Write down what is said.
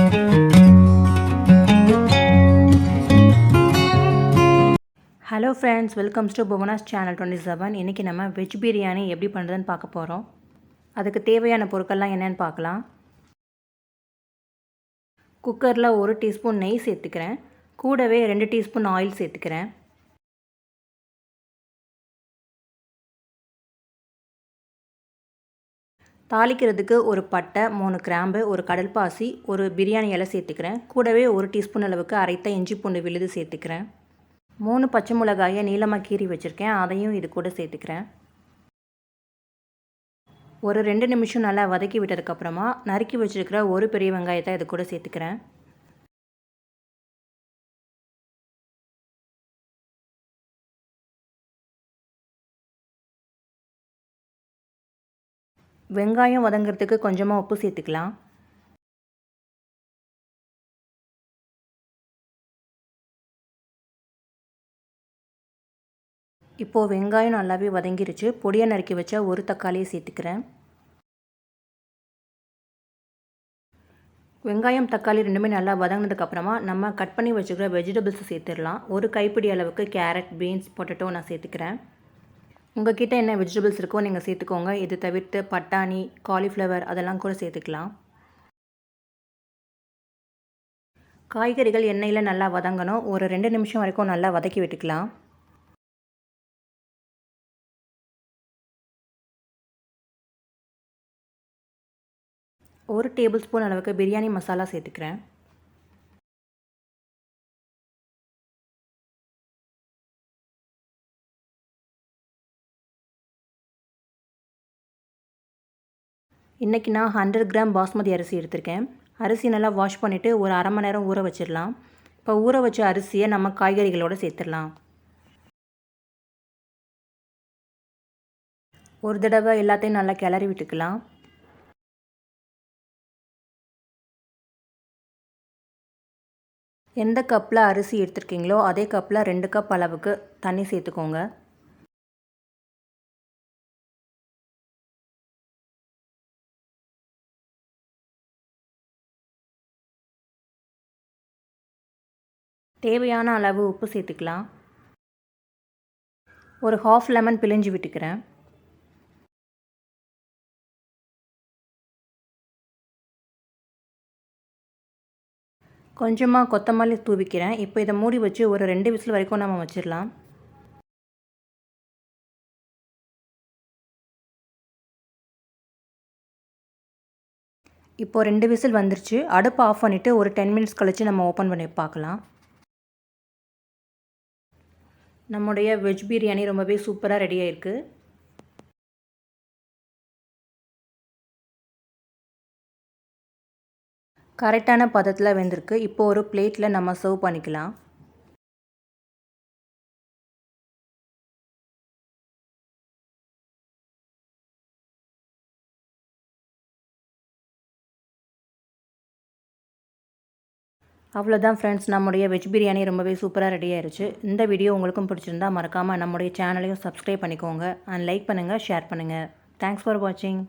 Hello friends, welcome to Bhuvanas channel 27. இன்னைக்கு நம்ம veg biryani எப்படி பண்ணுறதுன்னு பார்க்க போகிறோம். அதுக்கு தேவையான பொருட்கள்லாம் என்னென்னு பார்க்கலாம். குக்கரில் 1 டீஸ்பூன் நெய் சேர்த்துக்கிறேன். கூடவே 2 டீஸ்பூன் ஆயில் சேர்த்துக்கிறேன். தாளிக்கிறதுக்கு ஒரு பட்டை, 3 கிராம்பு, ஒரு கடல்பாசி, ஒரு பிரியாணி இலை சேர்த்துக்கிறேன். கூடவே 1 டீஸ்பூன் அளவுக்கு அரைத்த இஞ்சி பூண்டு விழுது சேர்த்துக்கிறேன். 3 பச்சை மிளகாயை நீளமாக கீறி வச்சுருக்கேன், அதையும் இது கூட சேர்த்துக்கிறேன். ஒரு 2 நிமிஷம் நல்லா வதக்கி விட்டதுக்கப்புறமா நறுக்கி வச்சுருக்கிற ஒரு பெரிய வெங்காயத்தை இது கூட சேர்த்துக்கிறேன். வெங்காயம் வதங்கிறதுக்கு கொஞ்சமாக உப்பு சேர்த்துக்கலாம். இப்போது வெங்காயம் நல்லாவே வதங்கிருச்சு. பொடியாக நறுக்கி வச்சா ஒரு தக்காளியை சேர்த்துக்கிறேன். வெங்காயம் தக்காளி ரெண்டுமே நல்லா வதங்கினதுக்கப்புறமா நம்ம கட் பண்ணி வச்சுக்கிற வெஜிடபிள்ஸை சேர்த்துடலாம். ஒரு கைப்பிடி அளவுக்கு கேரட், பீன்ஸ், பொட்டேட்டோ நான் சேர்த்துக்கிறேன். உங்கள் கிட்டே என்ன வெஜிடபிள்ஸ் இருக்கோ நீங்கள் சேர்த்துக்கோங்க. இது தவிர்த்து பட்டாணி, காலிஃப்ளவர் அதெல்லாம் கூட சேர்த்துக்கலாம். காய்கறிகள் எண்ணெயில் நல்லா வதங்கணும். ஒரு 2 நிமிஷம் வரைக்கும் நல்லா வதக்கி விட்டுக்கலாம். ஒரு டேபிள் ஸ்பூன் அளவுக்கு பிரியாணி மசாலா சேர்த்துக்கிறேன். இன்றைக்கி நான் 100 கிராம் பாஸ்மதி அரிசி எடுத்திருக்கேன். அரிசி நல்லா வாஷ் பண்ணிவிட்டு ஒரு அரை மணி நேரம் ஊற வச்சிடலாம். இப்போ ஊற வச்ச அரிசியை நம்ம காய்கறிகளோடு சேர்த்துடலாம். ஒரு தடவை எல்லாத்தையும் நல்லா கிளறி விட்டுக்கலாம். எந்த கப்பில் அரிசி எடுத்துருக்கீங்களோ அதே கப்பில் 2 கப் அளவுக்கு தண்ணி சேர்த்துக்கோங்க. தேவையான அளவு உப்பு சேர்த்துக்கலாம். ஒரு ஹாஃப் லெமன் பிழிஞ்சு விட்டுக்கிறேன். கொஞ்சமாக கொத்தமல்லி தூவிக்கிறேன். இப்போ இதை மூடி வச்சு ஒரு 2 விசில் வரைக்கும் நம்ம வச்சிடலாம். இப்போது 2 விசில் வந்துருச்சு. அடுப்பு ஆஃப் பண்ணிவிட்டு ஒரு 10 மினிட்ஸ் கழித்து நம்ம ஓப்பன் பண்ணி பார்க்கலாம். நம்முடைய வெஜ் பிரியாணி ரொம்பவே சூப்பராக ரெடி ஆகிருக்கு. கரெக்டான பதத்தில் வெந்திருக்கு. இப்போது ஒரு பிளேட்டில் நம்ம சர்வ் பண்ணிக்கலாம். அவ்வளோதான் ஃப்ரெண்ட்ஸ், நம்முடைய வெஜ் பிரியாணி ரொம்பவே சூப்பராக ரெடி ஆயிடுச்சு. இந்த வீடியோ உங்களுக்கும் பிடிச்சிருந்தா மறக்காமல் நம்முடைய சேனலையும் சப்ஸ்கிரைப் பண்ணிக்கோங்க. அண்ட் லைக் பண்ணுங்கள், ஷேர் பண்ணுங்கள். தேங்க்ஸ் ஃபார் வாட்சிங்.